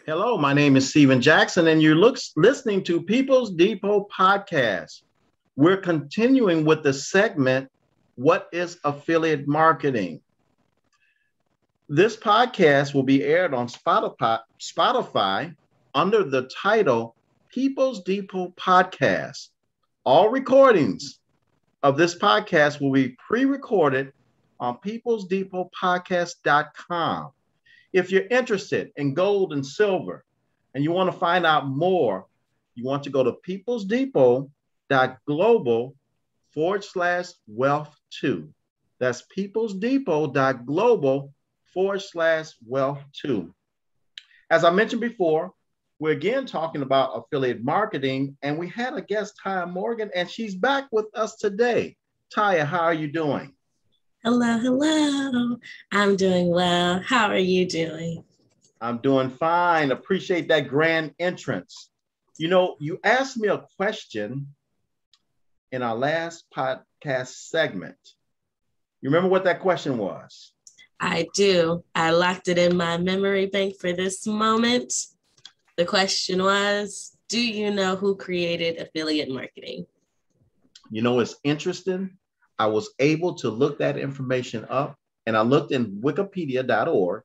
Hello, my name is Stephen Jackson, and you're listening to People's Depot Podcast. We're continuing with the segment, What is Affiliate Marketing? This podcast will be aired on Spotify under the title People's Depot Podcast. All recordings of this podcast will be pre-recorded on peoplesdepotpodcast.com. If you're interested in gold and silver and you want to find out more, you want to go to peoplesdepot.global/wealth2. That's peoplesdepot.global/wealth2. As I mentioned before, we're again talking about affiliate marketing, and we had a guest, Taya Morgan, and she's back with us today. Taya, how are you doing? Hello. I'm doing well. How are you doing? I'm doing fine. Appreciate that grand entrance. You know, you asked me a question in our last podcast segment. You remember what that question was? I do. I locked it in my memory bank for this moment. The question was, do you know who created affiliate marketing? You know, it's interesting. I was able to look that information up, and I looked in wikipedia.org,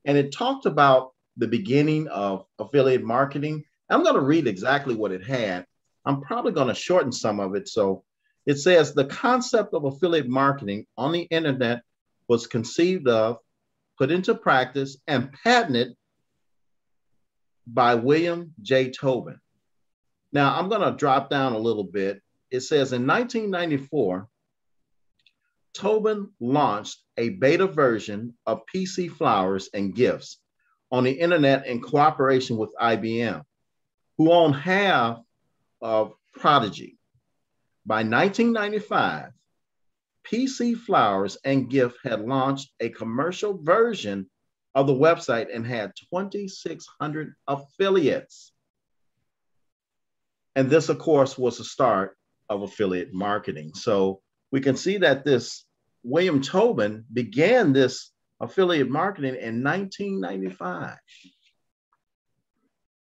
and it talked about the beginning of affiliate marketing. I'm going to read exactly what it had. I'm probably going to shorten some of it. So it says the concept of affiliate marketing on the internet was conceived of, put into practice, and patented by William J. Tobin. Now, I'm going to drop down a little bit. It says in 1994, Tobin launched a beta version of PC Flowers and Gifts on the internet in cooperation with IBM, who owned half of Prodigy. By 1995, PC Flowers and Gift had launched a commercial version of the website and had 2,600 affiliates. And this, of course, was the start of affiliate marketing. So we can see that this William Tobin began this affiliate marketing in 1995.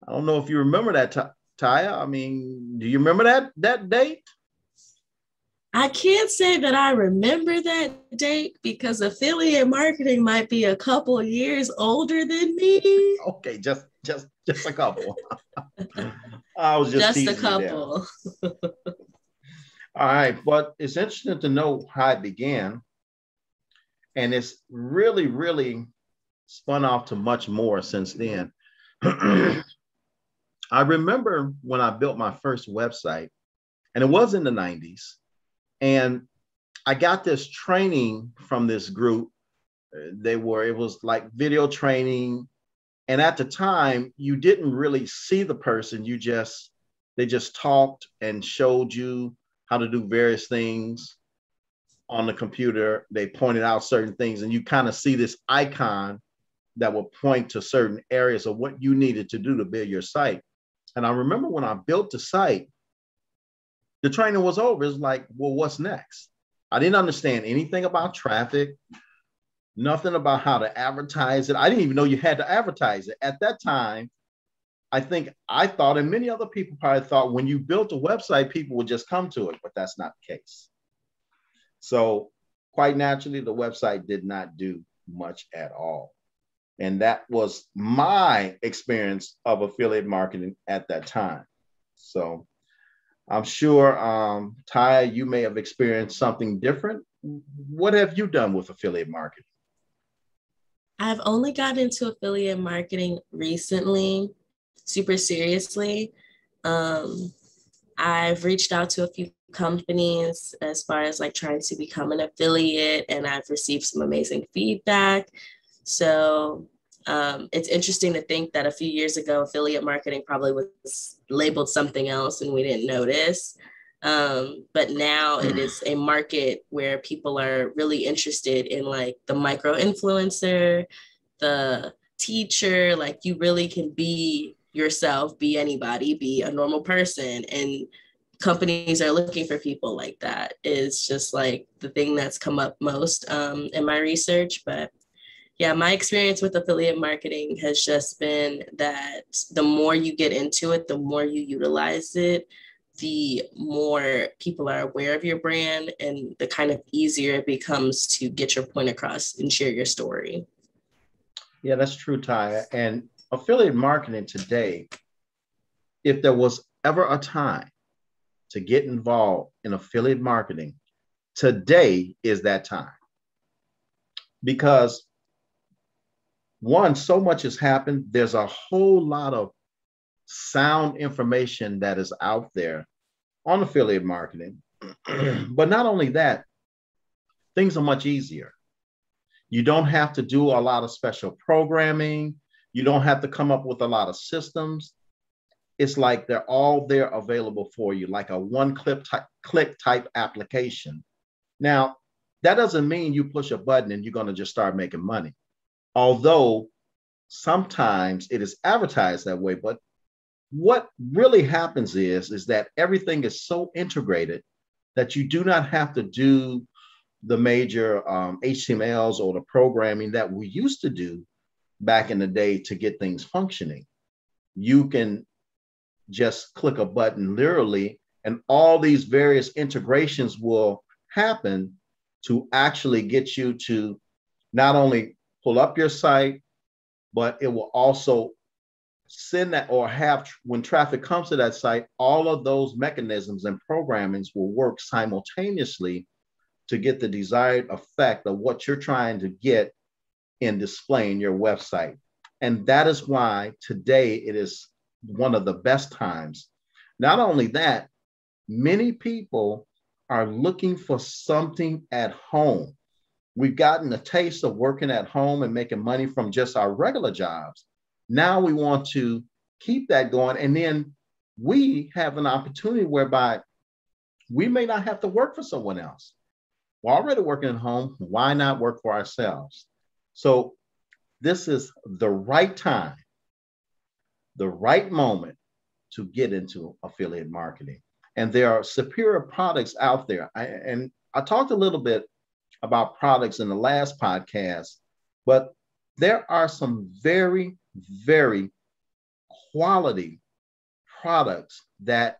I don't know if you remember that, Taya. I mean, do you remember that date? I can't say that I remember that date because affiliate marketing might be a couple of years older than me. Okay, just a couple. I was just a couple. All right, but it's interesting to know how it began. And it's really, really spun off to much more since then. I remember when I built my first website, and it was in the 90s. And I got this training from this group. It was like video training. And at the time, you didn't really see the person. They just talked and showed you how to do various things on the computer. They pointed out certain things, and you kind of see this icon that will point to certain areas of what you needed to do to build your site. And I remember when I built the site, the training was over. It's like, well, what's next? I didn't understand anything about traffic, nothing about how to advertise it. I didn't even know you had to advertise it. At that time, I thought, and many other people probably thought, when you built a website, people would just come to it, but that's not the case. So quite naturally, the website did not do much at all. And that was my experience of affiliate marketing at that time. So I'm sure, Taya, you may have experienced something different. What have you done with affiliate marketing? I've only got into affiliate marketing recently, super seriously. I've reached out to a few companies as far as like trying to become an affiliate, and I've received some amazing feedback. So it's interesting to think that a few years ago, affiliate marketing probably was labeled something else and we didn't notice. But now it is a market where people are really interested in like the micro influencer, the teacher. Like you really can be yourself, be anybody, be a normal person, and companies are looking for people like that is just like the thing that's come up most in my research. But yeah, my experience with affiliate marketing has just been that the more you get into it, the more you utilize it, the more people are aware of your brand and the kind of easier it becomes to get your point across and share your story. Yeah, that's true, Ty. And affiliate marketing today, if there was ever a time to get involved in affiliate marketing, today is that time. Because one, so much has happened. There's a whole lot of sound information that is out there on affiliate marketing. But not only that, things are much easier. You don't have to do a lot of special programming. You don't have to come up with a lot of systems. It's like they're all there available for you, like a one-click type application. Now, that doesn't mean you push a button and you're going to just start making money. Although sometimes it is advertised that way, but what really happens is that everything is so integrated that you do not have to do the major HTMLs or the programming that we used to do back in the day to get things functioning. You can just click a button literally, and all these various integrations will happen to actually get you to not only pull up your site, but it will also send that or have, when traffic comes to that site, all of those mechanisms and programmings will work simultaneously to get the desired effect of what you're trying to get in displaying your website. And that is why today it is one of the best times. Not only that, many people are looking for something at home. We've gotten a taste of working at home and making money from just our regular jobs. Now we want to keep that going. And then we have an opportunity whereby we may not have to work for someone else. We're already working at home. Why not work for ourselves? So this is the right time, the right moment to get into affiliate marketing. And there are superior products out there. I talked a little bit about products in the last podcast, but there are some very, very quality products that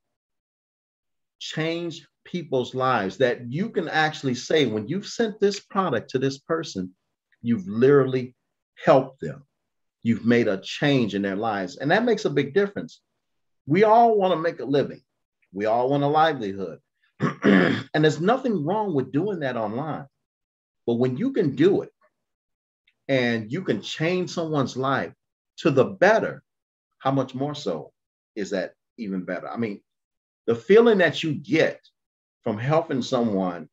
change people's lives, that you can actually say, when you've sent this product to this person, you've literally helped them. You've made a change in their lives. And that makes a big difference. We all want to make a living. We all want a livelihood. And there's nothing wrong with doing that online. But when you can do it and you can change someone's life to the better, how much more so is that even better? I mean, the feeling that you get from helping someone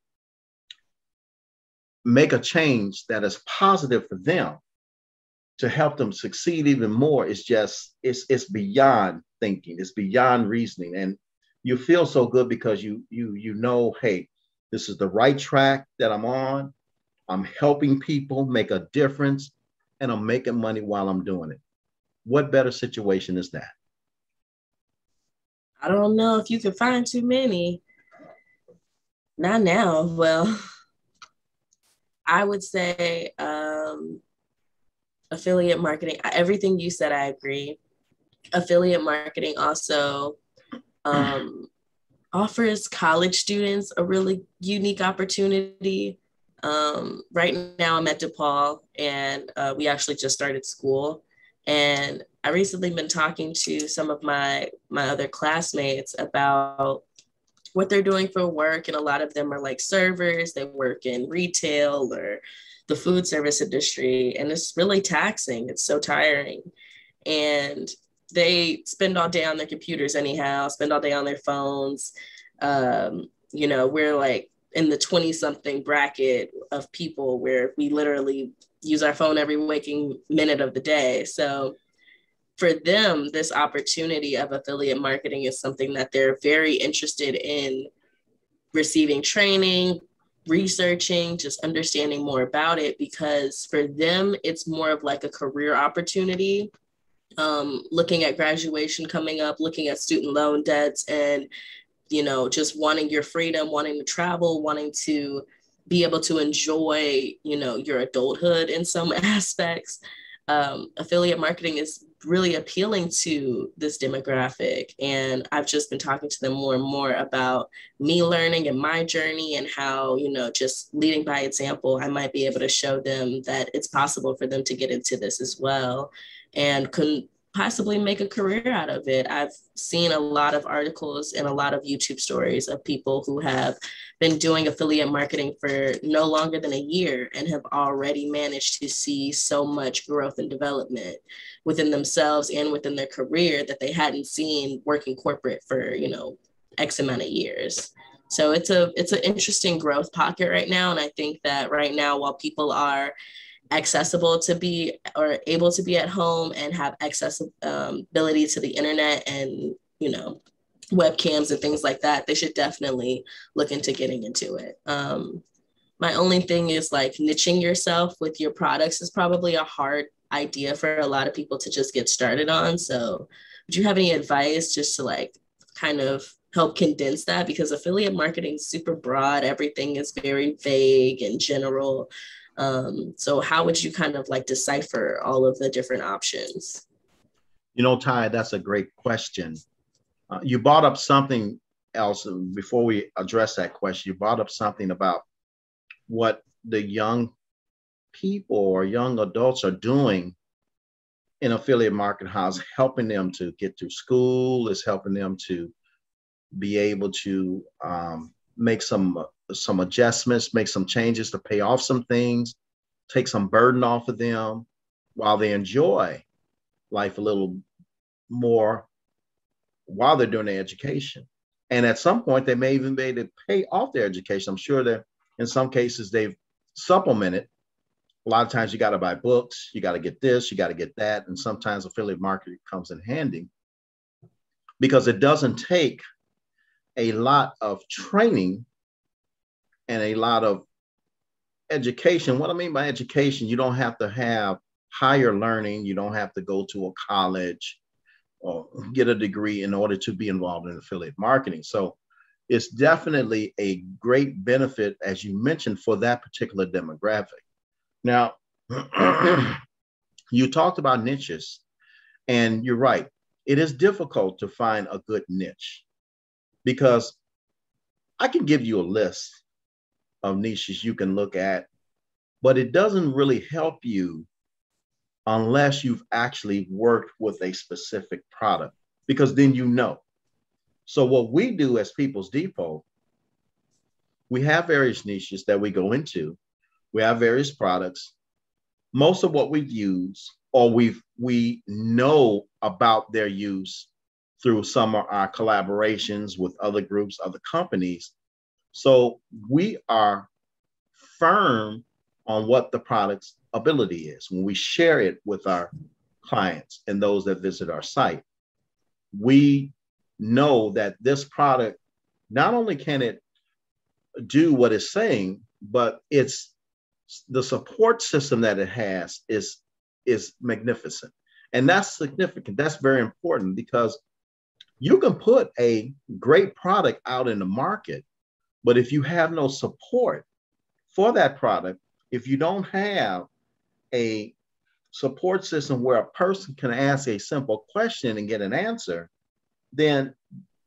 make a change that is positive for them to help them succeed even more is just, it's beyond thinking, it's beyond reasoning. And you feel so good because you know, hey, this is the right track that I'm on. I'm helping people make a difference, and I'm making money while I'm doing it. What better situation is that? I don't know if you can find too many. Not now. Well, I would say affiliate marketing, everything you said, I agree. Affiliate marketing also offers college students a really unique opportunity. Right now I'm at DePaul, and we actually just started school. And I recently been talking to some of my other classmates about what they're doing for work. And a lot of them are like servers. They work in retail or the food service industry. And it's really taxing. It's so tiring. And they spend all day on their computers anyhow, spend all day on their phones. You know, we're like in the 20-something bracket of people where we literally use our phone every waking minute of the day. So for them, this opportunity of affiliate marketing is something that they're very interested in receiving training, researching, just understanding more about it, because for them, it's more of like a career opportunity. Looking at graduation coming up, looking at student loan debts, and just wanting your freedom, wanting to travel, wanting to be able to enjoy, your adulthood in some aspects. Affiliate marketing is really appealing to this demographic. And I've just been talking to them more and more about me learning and my journey and how, just leading by example, I might be able to show them that it's possible for them to get into this as well and can possibly make a career out of it. I've seen a lot of articles and a lot of YouTube stories of people who have been doing affiliate marketing for no longer than a year and have already managed to see so much growth and development within themselves and within their career that they hadn't seen working corporate for, X amount of years. So it's an interesting growth pocket right now. And I think that right now, while people are accessible to be or able to be at home and have accessibility to the internet and, webcams and things like that, they should definitely look into getting into it. My only thing is like niching yourself with your products is probably a hard idea for a lot of people to just get started on. So would you have any advice just to like kind of help condense that? Because affiliate marketing is super broad. Everything is very vague and general. So how would you kind of like decipher all of the different options? Ty, that's a great question. You brought up something else before we address that question. You brought up something about what the young people or young adults are doing in affiliate marketing, how it's helping them to get through school, it's helping them to be able to make some adjustments, make some changes to pay off some things, take some burden off of them while they enjoy life a little more while they're doing their education. And at some point, they may even be able to pay off their education. I'm sure that in some cases they've supplemented. A lot of times you got to buy books, you got to get this, you got to get that. And sometimes affiliate marketing comes in handy because it doesn't take a lot of training and a lot of education. What I mean by education, you don't have to have higher learning. You don't have to go to a college or get a degree in order to be involved in affiliate marketing. So it's definitely a great benefit, as you mentioned, for that particular demographic. Now, you talked about niches, and you're right. It is difficult to find a good niche because I can give you a list of niches you can look at, but it doesn't really help you unless you've actually worked with a specific product, because then So what we do as People's Depot, we have various niches that we go into. We have various products. Most of what we've used or we know about their use through some of our collaborations with other groups, other companies. So we are firm on what the product's ability is when we share it with our clients and those that visit our site. We know that this product, not only can it do what it's saying, but it's the support system that it has is magnificent. And that's significant. That's very important because you can put a great product out in the market, but if you have no support for that product, if you don't have a support system where a person can ask a simple question and get an answer, then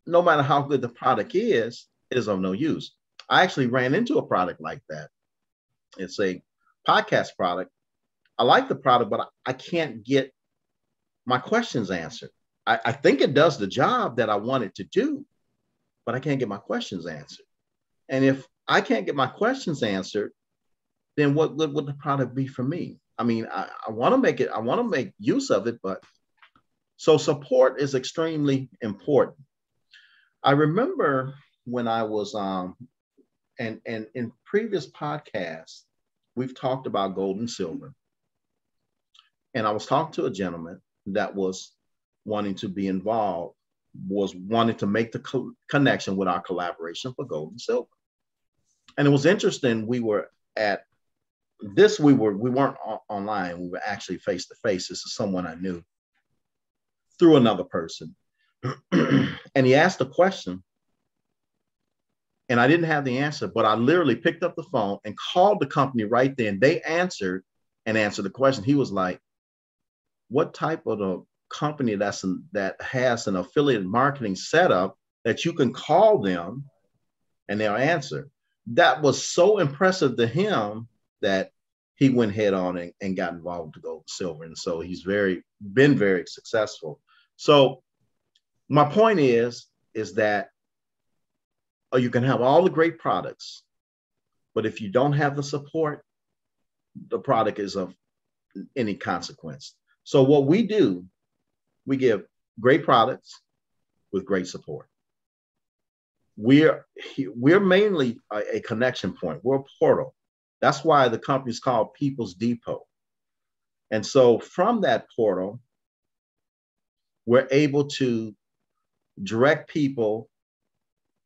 no matter how good the product is, it is of no use. I actually ran into a product like that. It's a podcast product. I like the product, but I can't get my questions answered. I think it does the job that I want it to do, but I can't get my questions answered. And if I can't get my questions answered, then what good would the product be for me? I mean, I want to make use of it, but so support is extremely important. I remember when I was, and in previous podcasts, we've talked about gold and silver. And I was talking to a gentleman that was wanting to be involved, was wanting to make the connection with our collaboration for gold and silver. And it was interesting. We weren't online. We were actually face to face. This is someone I knew through another person. And he asked a question. And I didn't have the answer, but I literally picked up the phone and called the company right then. They answered and answered the question. He was like, what type of a company that has an affiliate marketing setup that you can call them and they'll answer? That was so impressive to him that he went head on and got involved with gold and silver. And so he's been very successful. So my point is that you can have all the great products, but if you don't have the support, the product is of any consequence. So what we do, we give great products with great support. We're mainly a connection point. We're a portal. That's why the company is called People's Depot. And so from that portal, we're able to direct people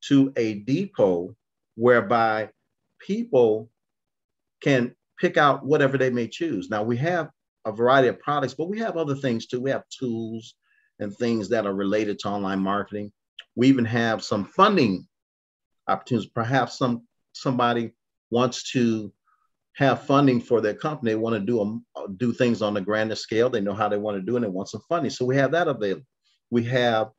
to a depot whereby people can pick out whatever they may choose. Now, we have a variety of products, but we have other things too. We have tools and things that are related to online marketing. We even have some funding opportunities. Perhaps somebody wants to have funding for their company. They want to do things on a grander scale. They know how they want to do it and they want some funding. So we have that available. We have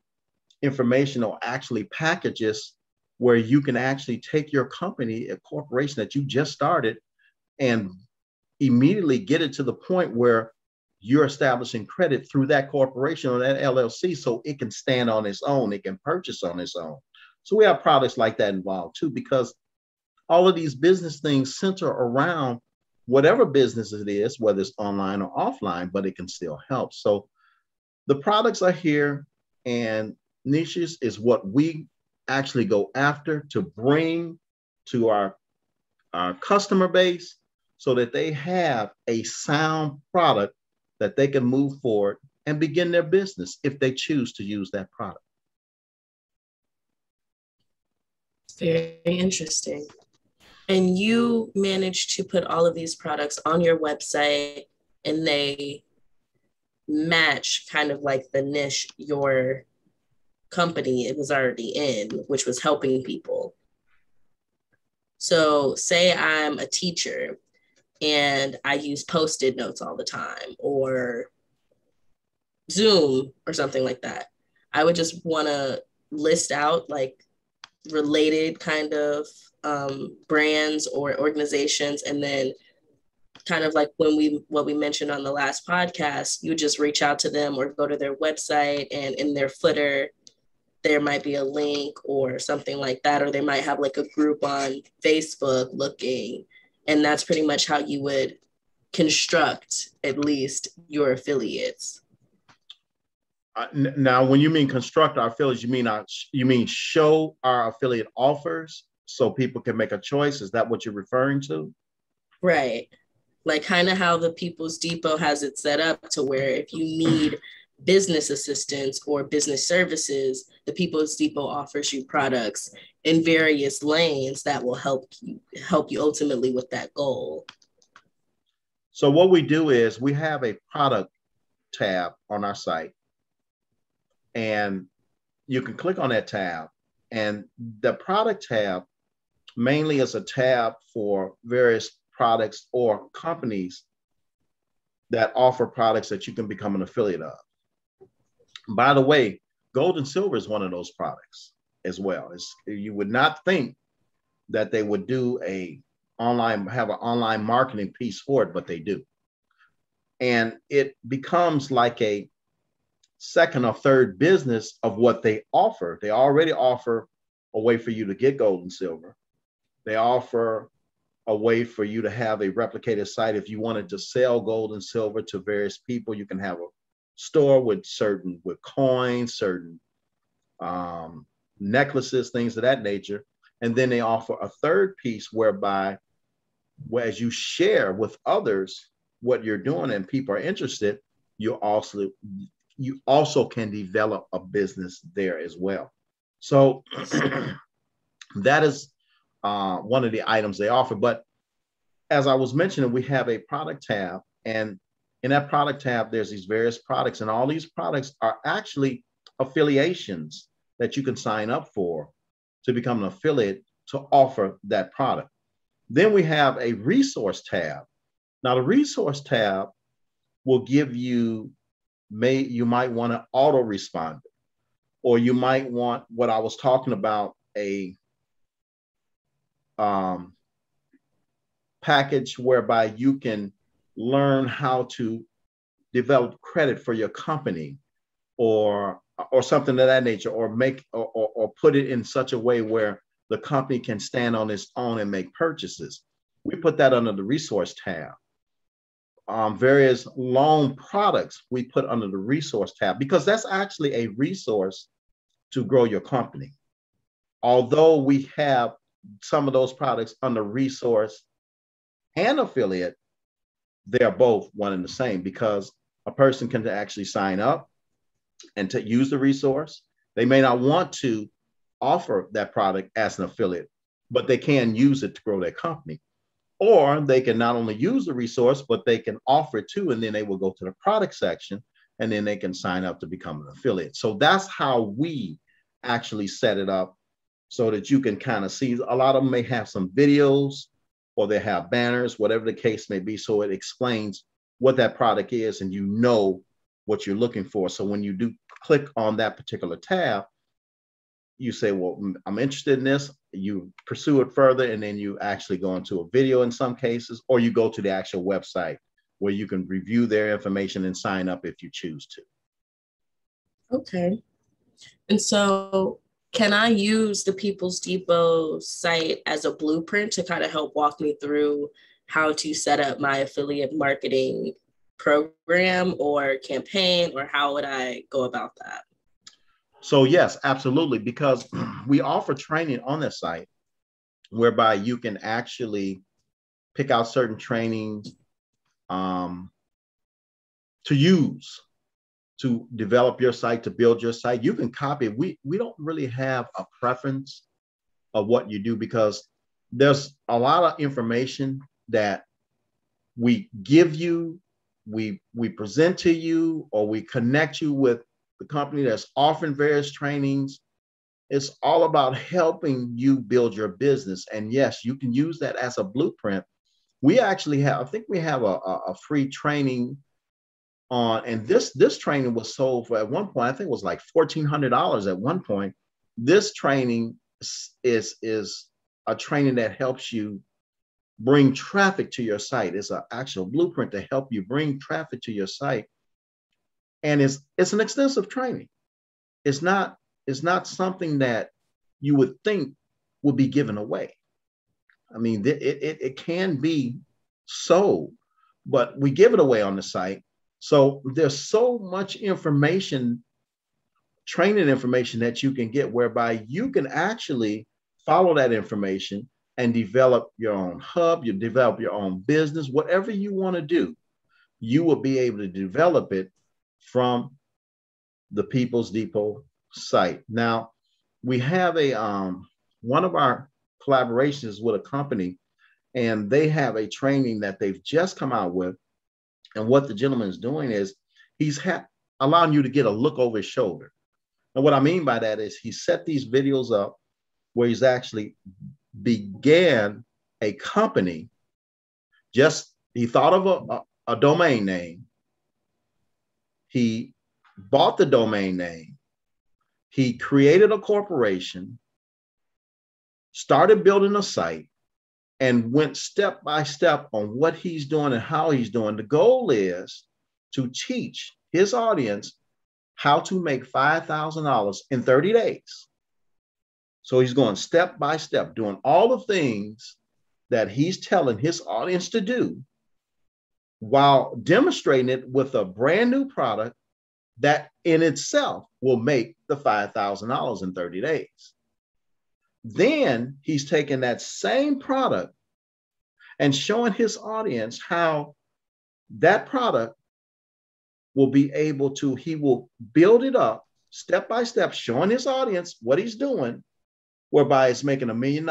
informational actually packages where you can actually take your company, a corporation that you just started, and immediately get it to the point where you're establishing credit through that corporation or that LLC so it can stand on its own, it can purchase on its own. So we have products like that involved too, because all of these business things center around whatever business it is, whether it's online or offline, but it can still help. So the products are here, and niches is what we actually go after to bring to our customer base so that they have a sound product that they can move forward and begin their business if they choose to use that product. Very interesting. And you managed to put all of these products on your website, and they match kind of like the niche your company it was already in, which was helping people. So say I'm a teacher and I use Post-it notes all the time, or Zoom or something like that. I would just want to list out like related kind of brands or organizations, and then kind of like what we mentioned on the last podcast, you just reach out to them or go to their website, and in their footer there might be a link or something like that, or they might have like a group on Facebook looking, and that's pretty much how you would construct at least your affiliates. Now, when you mean construct our affiliates, you mean show our affiliate offers so people can make a choice? Is that what you're referring to? Right. Like kind of how the People's Depot has it set up to where if you need business assistance or business services, the People's Depot offers you products in various lanes that will help you ultimately with that goal. So what we do is we have a product tab on our site, and you can click on that tab, and the product tab mainly is a tab for various products or companies that offer products that you can become an affiliate of. By the way, gold and silver is one of those products as well. You would not think that they would do have an online marketing piece for it, but they do. And it becomes like a second or third business of what they offer. They already offer a way for you to get gold and silver. They offer a way for you to have a replicated site. If you wanted to sell gold and silver to various people, you can have a store with coins, certain necklaces, things of that nature. And then they offer a third piece whereby, as you share with others what you're doing and people are interested, you also can develop a business there as well. So that is one of the items they offer. But as I was mentioning, we have a product tab, and in that product tab, there's these various products, and all these products are actually affiliations that you can sign up for to become an affiliate to offer that product. Then we have a resource tab. Now, the resource tab will give you, you might want an autoresponder, or you might want what I was talking about, a package whereby you can learn how to develop credit for your company, or something of that nature, or make or put it in such a way where the company can stand on its own and make purchases. We put that under the resource tab. Various loan products we put under the resource tab, because that's actually a resource to grow your company. Although we have some of those products under resource and affiliate, they're both one and the same, because a person can actually sign up and to use the resource. They may not want to offer that product as an affiliate, but they can use it to grow their company. Or they can not only use the resource, but they can offer it too, and then they will go to the product section, and then they can sign up to become an affiliate. So that's how we actually set it up, so that you can kind of see. A lot of them may have some videos, or they have banners, whatever the case may be. So it explains what that product is, and you know what you're looking for. So when you do click on that particular tab, you say, well, I'm interested in this. You pursue it further, and then you actually go into a video in some cases, or you go to the actual website where you can review their information and sign up if you choose to. Okay. And so can I use the People's Depot site as a blueprint to kind of help walk me through how to set up my affiliate marketing program or campaign, or how would I go about that? So yes, absolutely, because we offer training on the site whereby you can actually pick out certain trainings to use to develop your site, to build your site. You can copy it. We don't really have a preference of what you do, because there's a lot of information that we give you, we present to you, or we connect you with the company that's offering various trainings. It's all about helping you build your business. And yes, you can use that as a blueprint. We actually have, I think we have a free training on, and this training was sold for, at one point, I think it was like $1,400 at one point. This training is a training that helps you bring traffic to your site. It's an actual blueprint to help you bring traffic to your site. And it's an extensive training. It's not something that you would think would be given away. I mean, it can be sold, but we give it away on the site. So there's so much information, training information, that you can get, whereby you can actually follow that information and develop your own hub, you develop your own business, whatever you want to do, you will be able to develop it from the People's Depot site. Now, we have one of our collaborations with a company, and they have a training that they've just come out with. And what the gentleman is doing is he's allowing you to get a look over his shoulder. And what I mean by that is he set these videos up where he's actually began a company. He thought of a domain name. He bought the domain name. He created a corporation, started building a site, and went step by step on what he's doing and how he's doing. The goal is to teach his audience how to make $5,000 in 30 days. So he's going step by step, doing all the things that he's telling his audience to do, while demonstrating it with a brand new product that in itself will make the $5,000 in 30 days. Then he's taking that same product and showing his audience how that product will be able to, he will build it up step by step, showing his audience what he's doing, whereby it's making $1 million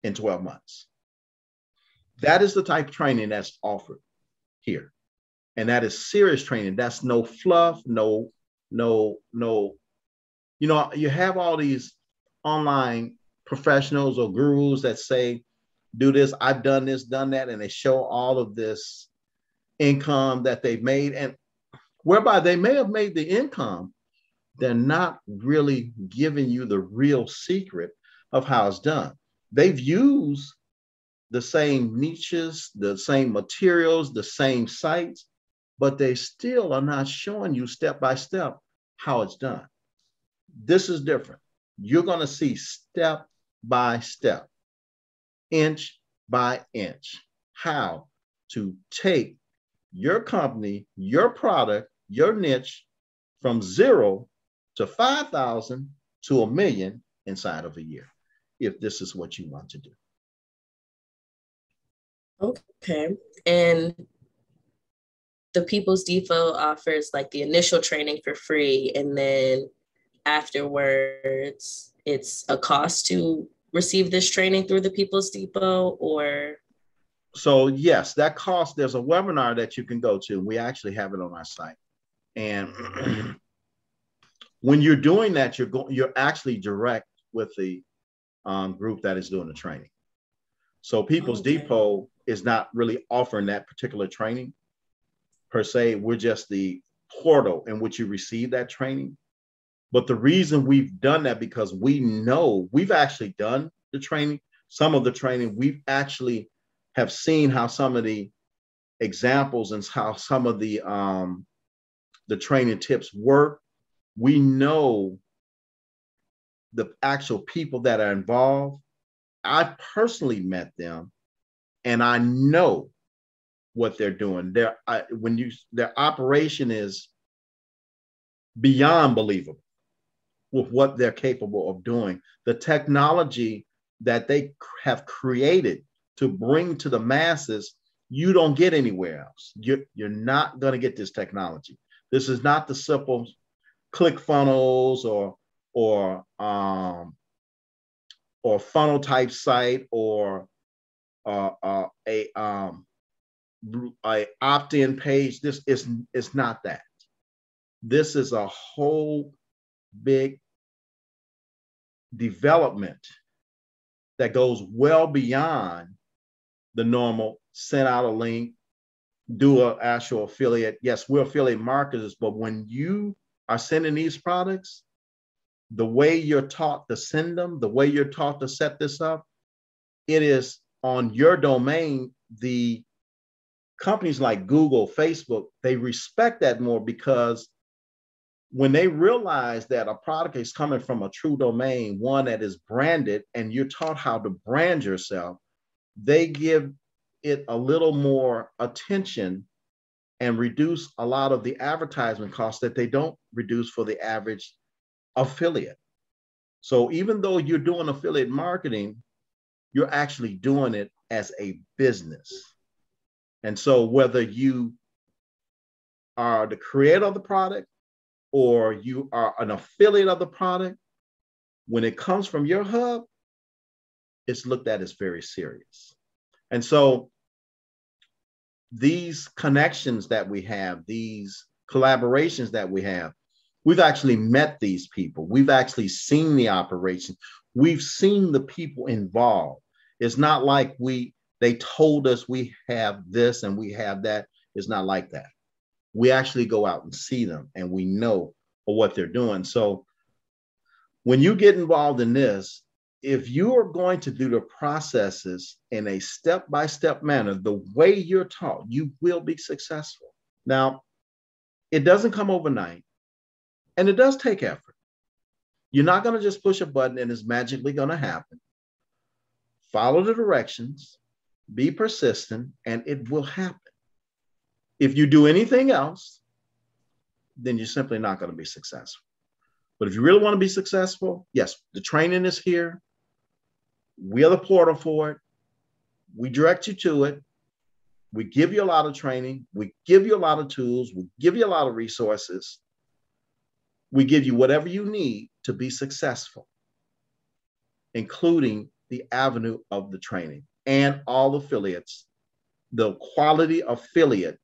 in 12 months. That is the type of training that's offered here. And that is serious training. That's no fluff, no. You know, you have all these online professionals or gurus that say, do this, I've done this, done that, and they show all of this income that they've made, and whereby they may have made the income, they're not really giving you the real secret of how it's done. They've used the same niches, the same materials, the same sites, but they still are not showing you step by step how it's done. This is different. You're going to see step by step, inch by inch, how to take your company, your product, your niche from 0 to 5,000 to $1 million inside of a year, if this is what you want to do. Okay. And the People's Depot offers like the initial training for free, and then afterwards it's a cost to receive this training through the People's Depot, or? So yes, that cost, there's a webinar that you can go to. We actually have it on our site. And when you're doing that, you're actually direct with the group that is doing the training. So People's Depot is not really offering that particular training per se. We're just the portal in which you receive that training. But the reason we've done that, because we know we've actually done the training, some of the training, we've actually have seen how some of the examples and how some of the training tips work. We know the actual people that are involved. I personally met them, and I know what they're doing. Their operation is beyond believable with what they're capable of doing. The technology that they have created to bring to the masses, you don't get anywhere else. You're not going to get this technology. This is not the simple ClickFunnels or funnel type site or a opt-in page. This is not that. This is a whole big development that goes well beyond the normal send out a link, do an actual affiliate. Yes, we're affiliate marketers, but when you are sending these products, the way you're taught to send them, the way you're taught to set this up, it is on your domain. The companies like Google, Facebook, they respect that more, because when they realize that a product is coming from a true domain, one that is branded, and you're taught how to brand yourself, they give it a little more attention and reduce a lot of the advertisement costs that they don't reduce for the average affiliate. So even though you're doing affiliate marketing, you're actually doing it as a business. And so whether you are the creator of the product or you are an affiliate of the product, when it comes from your hub, it's looked at as very serious. And so these connections that we have, these collaborations that we have, we've actually met these people. We've actually seen the operation. We've seen the people involved. It's not like they told us we have this and we have that. It's not like that. We actually go out and see them, and we know what they're doing. So when you get involved in this, if you are going to do the processes in a step-by-step manner, the way you're taught, you will be successful. Now, it doesn't come overnight, and it does take effort. You're not going to just push a button and it's magically going to happen. Follow the directions, be persistent, and it will happen. If you do anything else, then you're simply not going to be successful. But if you really want to be successful, yes, the training is here. We are the portal for it. We direct you to it. We give you a lot of training. We give you a lot of tools. We give you a lot of resources. We give you whatever you need to be successful, including the avenue of the training and all affiliates, the quality affiliate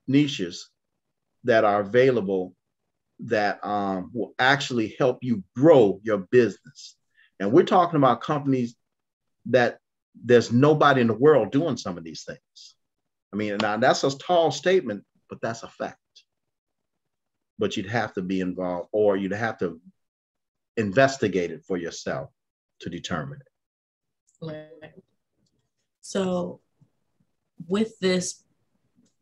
niches that are available that will actually help you grow your business And we're talking about companies that there's nobody in the world doing some of these things. I mean, now that's a tall statement, but that's a fact. But you'd have to be involved, or you'd have to investigate it for yourself to determine it. Right. So with this,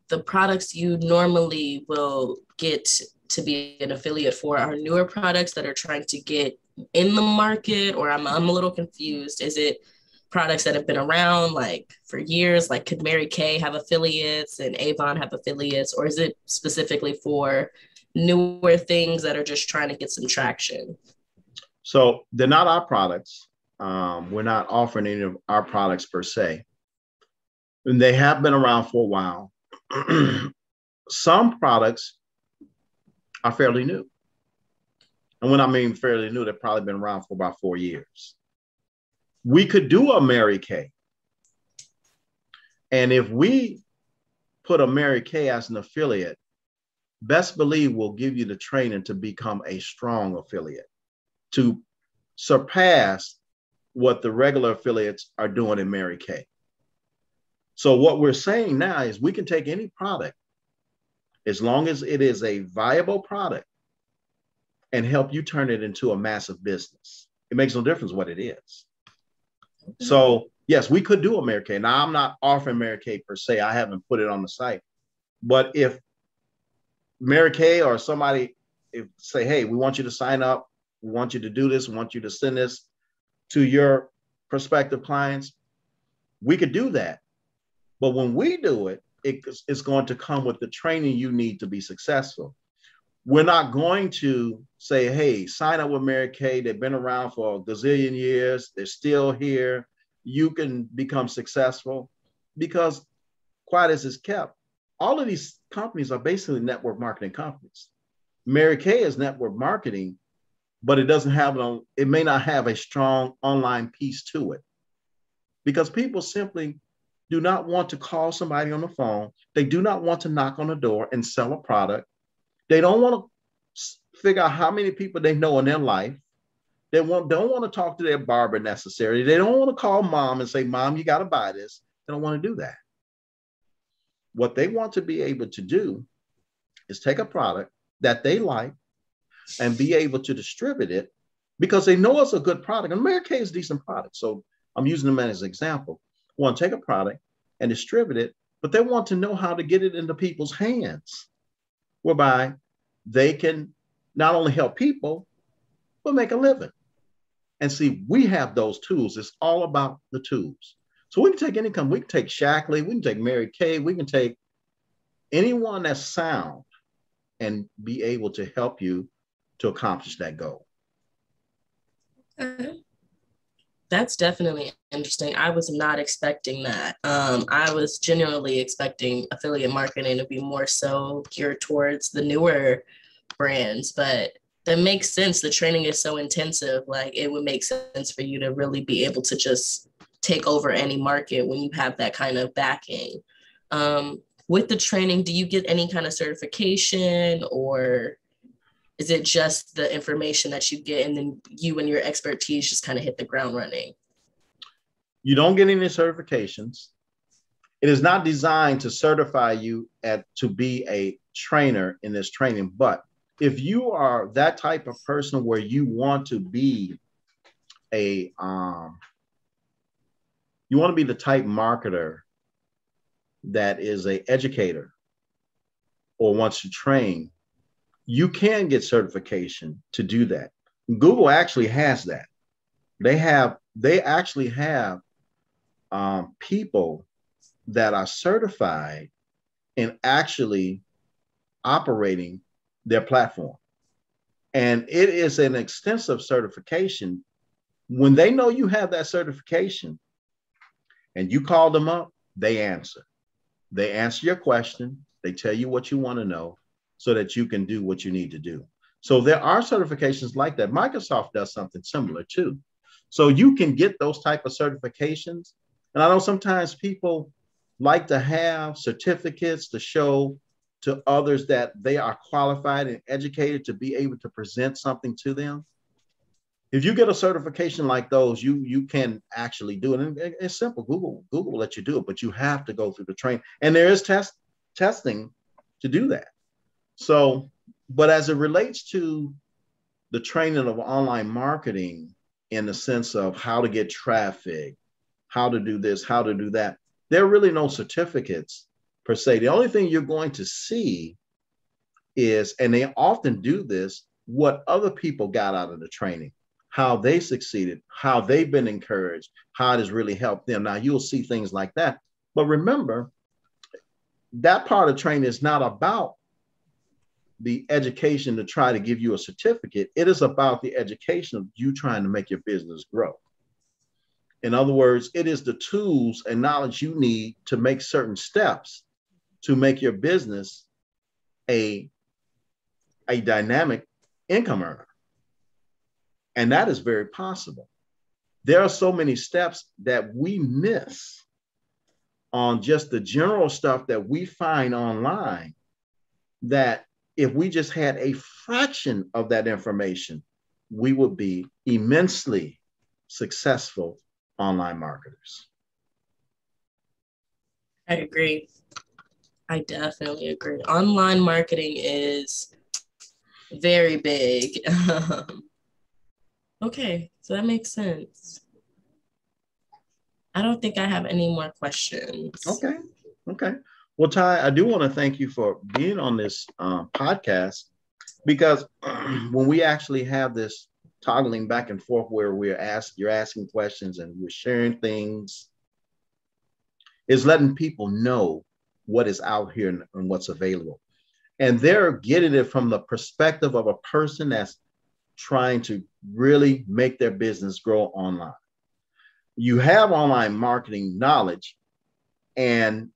the products you normally will get to be an affiliate for are newer products that are trying to get in the market, or I'm a little confused. Is it products that have been around like for years, like could Mary Kay have affiliates and Avon have affiliates, or is it specifically for newer things that are just trying to get some traction? So they're not our products. We're not offering any of our products per se. And they have been around for a while. Some products are fairly new. And when I mean fairly new, they've probably been around for about 4 years. We could do a Mary Kay. And if we put a Mary Kay as an affiliate, best believe we'll give you the training to become a strong affiliate, to surpass what the regular affiliates are doing in Mary Kay. So what we're saying now is we can take any product, as long as it is a viable product, and help you turn it into a massive business. It makes no difference what it is. So yes, we could do a Mary Kay. Now I'm not offering Mary Kay per se. I haven't put it on the site. But if Mary Kay or somebody say, hey, we want you to sign up, we want you to do this, we want you to send this to your prospective clients, we could do that. But when we do it, it's going to come with the training you need to be successful. We're not going to say, hey, sign up with Mary Kay. They've been around for a gazillion years. They're still here. You can become successful, because quiet as it's kept, all of these companies are basically network marketing companies. Mary Kay is network marketing, but it doesn't have it may not have a strong online piece to it, because people simply do not want to call somebody on the phone. They do not want to knock on the door and sell a product. They don't want to figure out how many people they know in their life. They don't want to talk to their barber necessarily. They don't want to call mom and say, Mom, you got to buy this. They don't want to do that. What they want to be able to do is take a product that they like and be able to distribute it, because they know it's a good product. And Mary Kay is a decent product. So I'm using them as an example. Want to take a product and distribute it, but they want to know how to get it into people's hands, whereby they can not only help people, but make a living. And see, we have those tools. It's all about the tools. So we can take any company. We can take Shackley, we can take Mary Kay, we can take anyone that's sound and be able to help you to accomplish that goal. That's definitely interesting. I was not expecting that. I was genuinely expecting affiliate marketing to be more so geared towards the newer brands, but that makes sense. The training is so intensive. Like, it would make sense for you to really be able to just take over any market when you have that kind of backing. With the training, do you get any kind of certification, or is it just the information that you get and then you and your expertise just kind of hit the ground running? You don't get any certifications. It is not designed to certify you to be a trainer in this training. But if you are that type of person where you want to be the type marketer that is an educator or wants to train, you can get certification to do that. Google actually has that. They actually have people that are certified in actually operating their platform. And it is an extensive certification. When they know you have that certification and you call them up, they answer. They answer your question. They tell you what you want to know so that you can do what you need to do. So there are certifications like that. Microsoft does something similar too. So you can get those type of certifications. And I know sometimes people like to have certificates to show to others that they are qualified and educated to be able to present something to them. If you get a certification like those, you can actually do it. And it's simple. Google will let you do it, but you have to go through the training. And there is testing to do that. So, but as it relates to the training of online marketing in the sense of how to get traffic, how to do this, how to do that, there are really no certificates per se. The only thing you're going to see is, and they often do this, what other people got out of the training, how they succeeded, how they've been encouraged, how it has really helped them. Now you'll see things like that. But remember, that part of training is not about the education to try to give you a certificate. It is about the education of you trying to make your business grow. In other words, it is the tools and knowledge you need to make certain steps to make your business a dynamic income earner. And that is very possible. There are so many steps that we miss on just the general stuff that we find online, that if we just had a fraction of that information, we would be immensely successful online marketers. I agree. I definitely agree. Online marketing is very big. Okay, so that makes sense. I don't think I have any more questions. Okay. Well, Ty, I do want to thank you for being on this podcast, because when we actually have this toggling back and forth where you're asking questions and we're sharing things, is letting people know what is out here and what's available. And they're getting it from the perspective of a person that's trying to really make their business grow online. You have online marketing knowledge and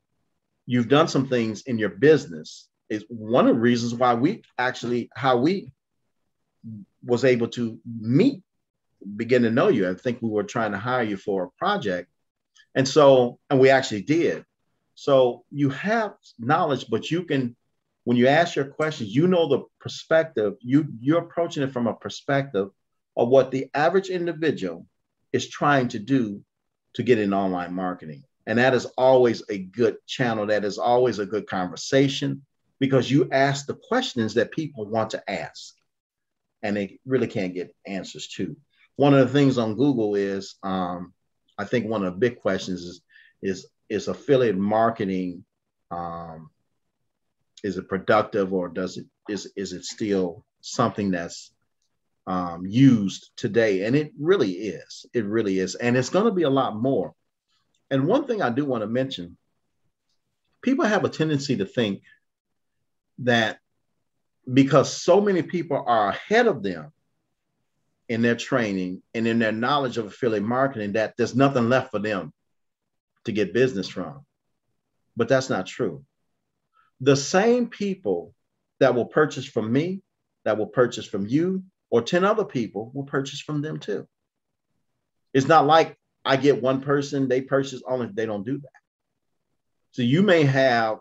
you've done some things in your business. Is one of the reasons why how we was able to begin to know you. I think we were trying to hire you for a project. And we actually did. So you have knowledge, but you can, when you ask your questions, you know the perspective, you're approaching it from a perspective of what the average individual is trying to do to get in online marketing. And that is always a good channel. That is always a good conversation, because you ask the questions that people want to ask and they really can't get answers to. One of the things on Google is, I think one of the big questions is affiliate marketing. Is it productive, or is it still something that's used today? And it really is. It really is. And it's going to be a lot more. And one thing I do want to mention, people have a tendency to think that because so many people are ahead of them in their training and in their knowledge of affiliate marketing, that there's nothing left for them to get business from. But that's not true. The same people that will purchase from me, that will purchase from you, or 10 other people will purchase from them too. It's not like I get one person, they purchase only, they don't do that. So you may have,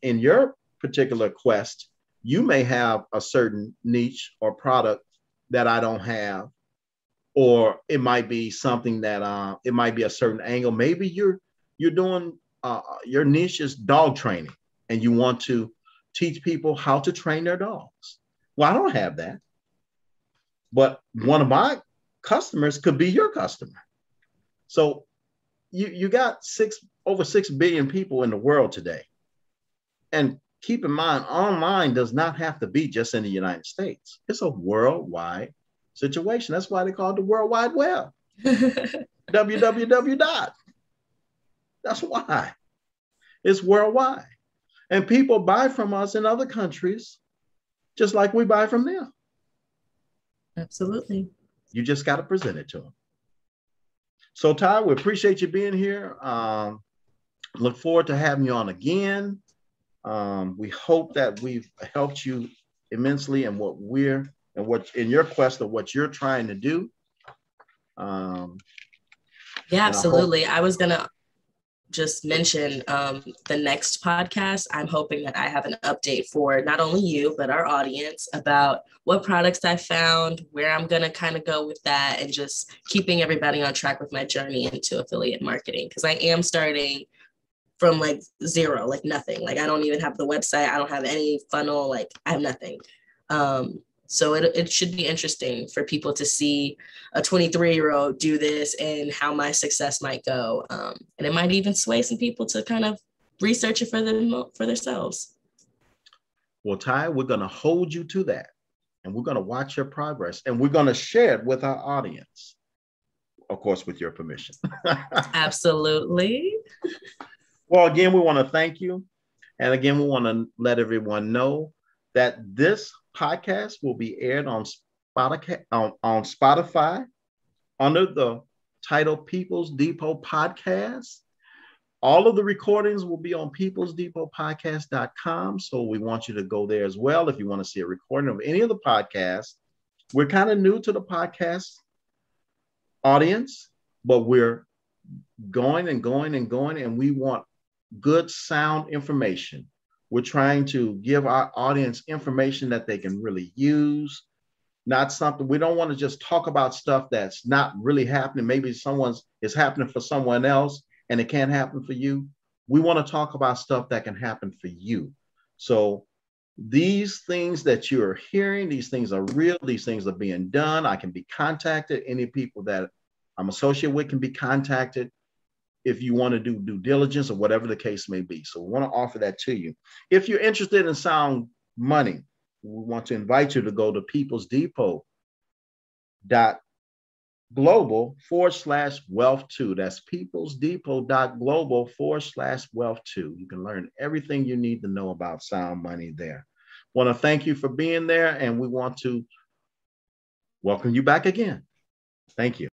in your particular quest, you may have a certain niche or product that I don't have, or it might be something that it might be a certain angle. Maybe you're doing your niche is dog training, and you want to teach people how to train their dogs. Well, I don't have that, but one of my customers could be your customer. So you got over 6 billion people in the world today. And keep in mind, online does not have to be just in the United States. It's a worldwide situation. That's why they call it the World Wide Web. www. That's why. It's worldwide. And people buy from us in other countries, just like we buy from them. Absolutely. You just got to present it to them. So, Ty, we appreciate you being here. Look forward to having you on again. We hope that we've helped you immensely in what in your quest of what you're trying to do. Yeah, absolutely. I was gonna just mention the next podcast, I'm hoping that I have an update for not only you, but our audience about what products I found, where I'm going to kind of go with that, and just keeping everybody on track with my journey into affiliate marketing. Because I am starting from like zero, like nothing. Like I don't even have the website. I don't have any funnel. Like I have nothing. So it should be interesting for people to see a 23-year-old do this and how my success might go. And it might even sway some people to kind of research it for themselves. Well, Ty, we're going to hold you to that, and we're going to watch your progress, and we're going to share it with our audience, of course, with your permission. Absolutely. Well, again, we want to thank you. And again, we want to let everyone know that this podcast will be aired on Spotify under the title People's Depot Podcast. All of the recordings will be on peoplesdepotpodcast.com. So we want you to go there as well if you want to see a recording of any of the podcasts. We're kind of new to the podcast audience, but we're going, and we want good sound information. We're trying to give our audience information that they can really use, not something, we don't want to just talk about stuff that's not really happening. Maybe it's happening for someone else and it can't happen for you. We want to talk about stuff that can happen for you. So these things that you're hearing, these things are real, these things are being done. I can be contacted. Any people that I'm associated with can be contacted if you want to do due diligence or whatever the case may be. So we want to offer that to you. If you're interested in sound money, we want to invite you to go to peoplesdepot.global/wealth2. That's peoplesdepot.global/wealth2. You can learn everything you need to know about sound money there. Want to thank you for being there, and we want to welcome you back again. Thank you.